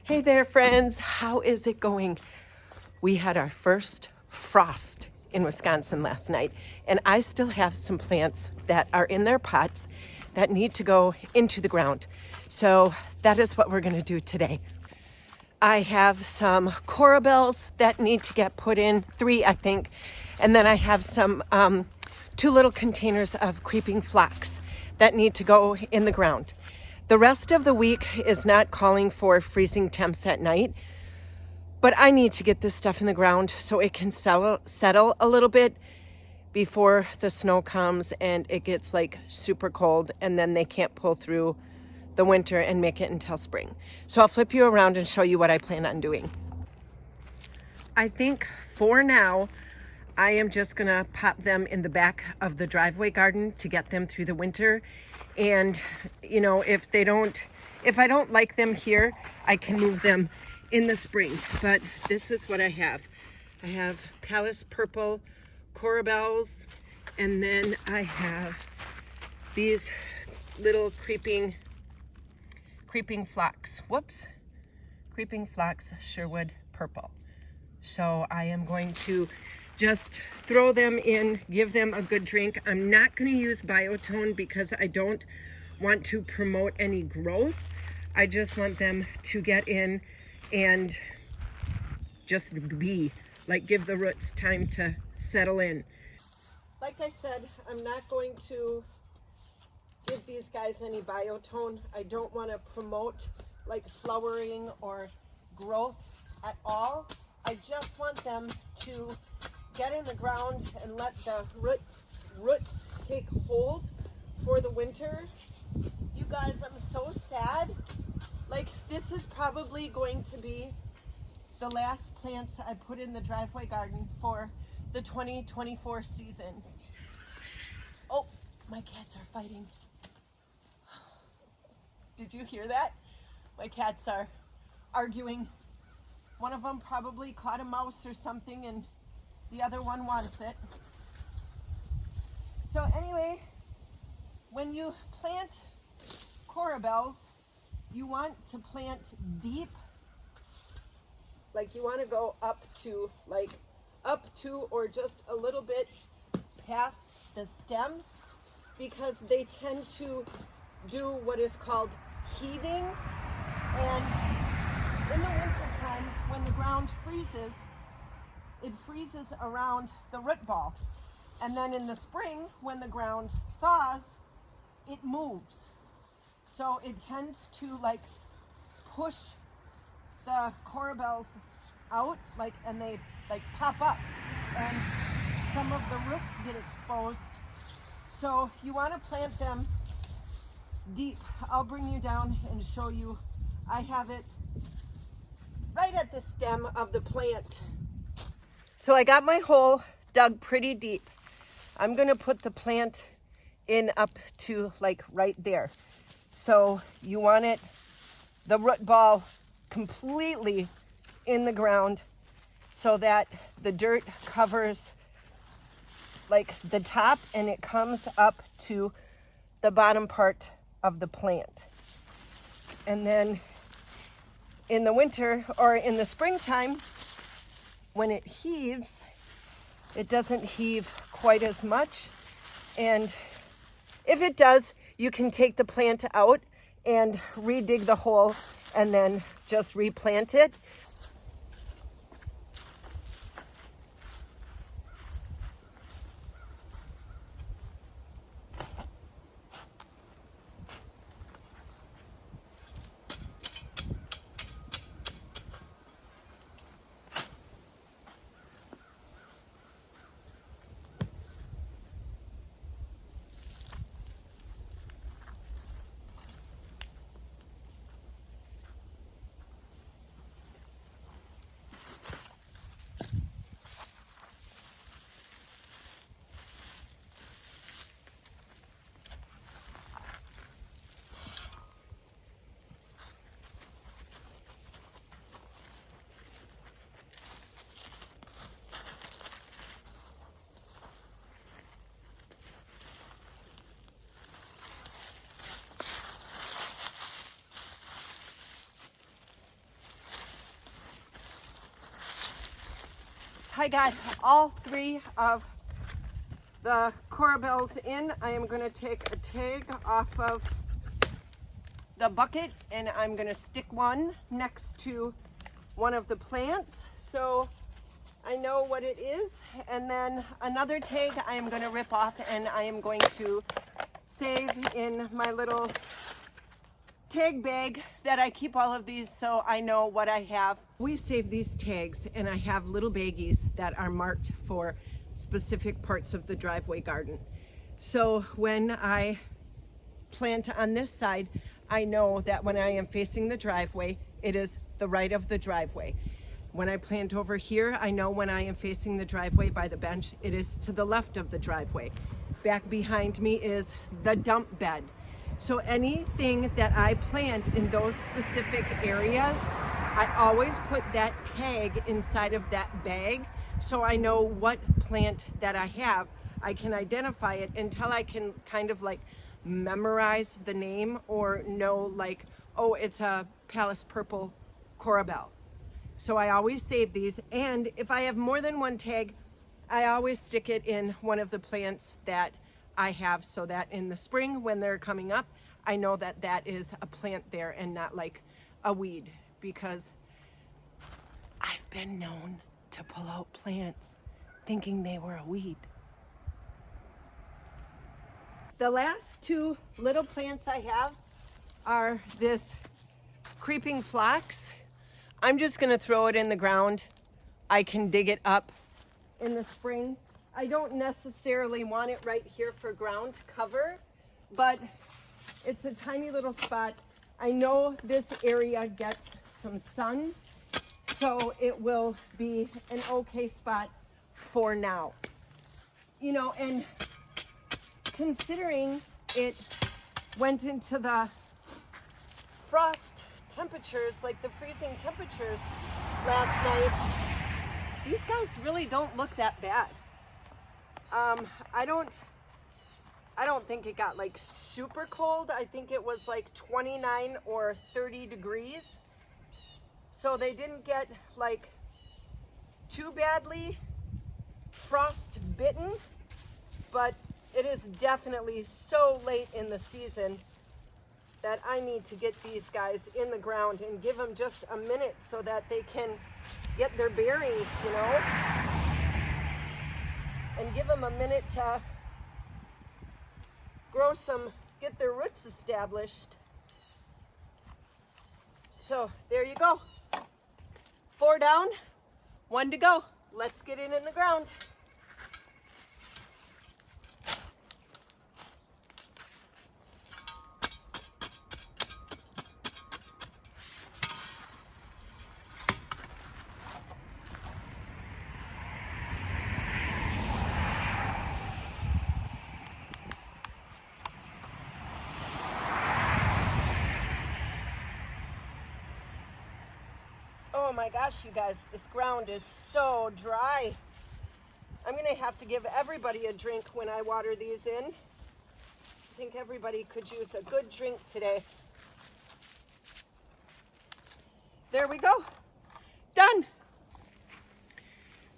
Hey there, friends. How is it going? We had our first frost in Wisconsin last night, and I still have some plants that are in their pots that need to go into the ground. So that is what we're going to do today. I have some corabels that need to get put in, 3 I think, and then I have some 2 little containers of creeping phlox that need to go in the ground. The rest of the week is not calling for freezing temps at night, but I need to get this stuff in the ground so it can settle a little bit before the snow comes and it gets like super cold, and then they can't pull through the winter and make it until spring. So I'll flip you around and show you what I plan on doing. I think for now, I am just gonna pop them in the back of the driveway garden to get them through the winter. And you know, if I don't like them here, I can move them in the spring. But this is what I have. I have Palace Purple corabels, and then I have these little creeping phlox. Whoops. Creeping phlox Sherwood Purple. So I am going to just throw them in, give them a good drink. I'm not going to use biotone because I don't want to promote any growth. I just want them to get in and just be, like, give the roots time to settle in. Like I said, I'm not going to give these guys any biotone. I don't want to promote like flowering or growth at all. I just want them to get in the ground and let the roots take hold for the winter. You guys, I'm so sad. Like, this is probably going to be the last plants I put in the driveway garden for the 2024 season. Oh, my cats are fighting. Did you hear that? My cats are arguing. One of them probably caught a mouse or something, and the other one wants it. So anyway, when you plant corabels, you want to plant deep. Like, you want to go up to or just a little bit past the stem, because they tend to do what is called heaving. And in the wintertime, when the ground freezes, it freezes around the root ball. And then in the spring, when the ground thaws, it moves. So it tends to like push the corabels out, like, and they like pop up, and some of the roots get exposed. So you want to plant them deep. I'll bring you down and show you. I have it right at the stem of the plant. So I got my hole dug pretty deep. I'm going to put the plant in up to like right there. So you want it, the root ball, completely in the ground so that the dirt covers like the top and it comes up to the bottom part of the plant. And then in the winter or in the springtime, when it heaves, it doesn't heave quite as much. And if it does, you can take the plant out and redig the hole and then just replant it. I got all 3 of the corabels in, I am going to take a tag off of the bucket and I'm going to stick one next to one of the plants so I know what it is, and then another tag I am going to rip off and I am going to save in my little tag bag that I keep all of these so I know what I have. We save these tags and I have little baggies that are marked for specific parts of the driveway garden. So when I plant on this side, I know that when I am facing the driveway, it is the right of the driveway. When I plant over here, I know when I am facing the driveway by the bench, it is to the left of the driveway. Back behind me is the dump bed. So anything that I plant in those specific areas, I always put that tag inside of that bag so I know what plant that I have. I can identify it until I can kind of like memorize the name or know like, oh, it's a Pallas purple corabel. So I always save these, and if I have more than one tag, I always stick it in one of the plants that I have so that in the spring when they're coming up, I know that that is a plant there and not like a weed, because I've been known to pull out plants thinking they were a weed. The last 2 little plants I have are this creeping phlox. I'm just gonna throw it in the ground. I can dig it up in the spring. I don't necessarily want it right here for ground cover, but it's a tiny little spot. I know this area gets some sun, so it will be an okay spot for now. You know, and considering it went into the frost temperatures, like the freezing temperatures last night, these guys really don't look that bad. I don't think it got like super cold. I think it was like 29 or 30 degrees. So they didn't get like too badly frost bitten, but it is definitely so late in the season that I need to get these guys in the ground and give them just a minute so that they can get their bearings, you know, and give them a minute to grow some, get their roots established. So there you go. 4 down, 1 to go. Let's get in the ground. Oh my gosh, you guys, this ground is so dry. I'm gonna have to give everybody a drink when I water these in. I think everybody could use a good drink today. There we go, done.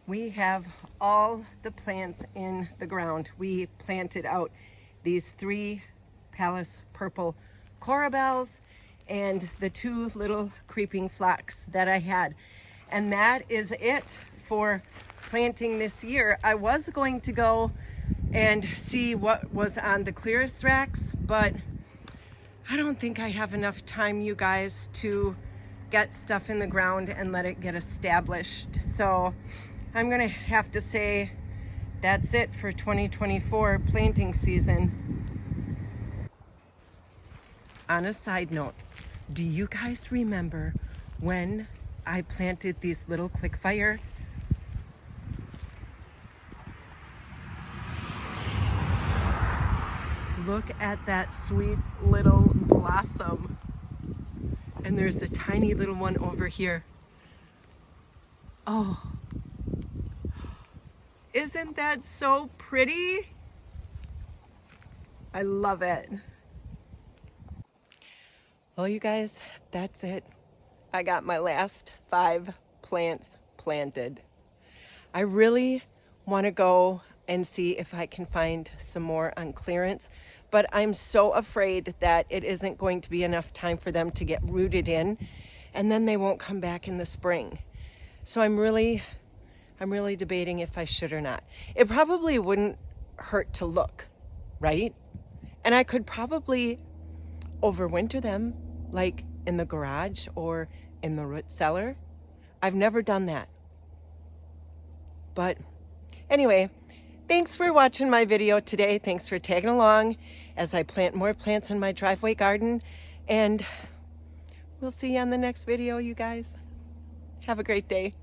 We have all the plants in the ground. We planted out these 3 Pallas purple corabels and the 2 little creeping phlox that I had. And that is it for planting this year. I was going to go and see what was on the clearest racks, but I don't think I have enough time, you guys, to get stuff in the ground and let it get established. So I'm gonna have to say that's it for 2024 planting season. On a side note, do you guys remember when I planted these little quickfire? Look at that sweet little blossom. And there's a tiny little one over here. Oh, isn't that so pretty? I love it. Well, you guys, that's it. I got my last 5 plants planted. I really want to go and see if I can find some more on clearance, but I'm so afraid that it isn't going to be enough time for them to get rooted in, and then they won't come back in the spring. So I'm really debating if I should or not. It probably wouldn't hurt to look, right? And I could probably overwinter them, like in the garage or in the root cellar. I've never done that. But anyway, thanks for watching my video today. Thanks for tagging along as I plant more plants in my driveway garden. And we'll see you on the next video, you guys. Have a great day.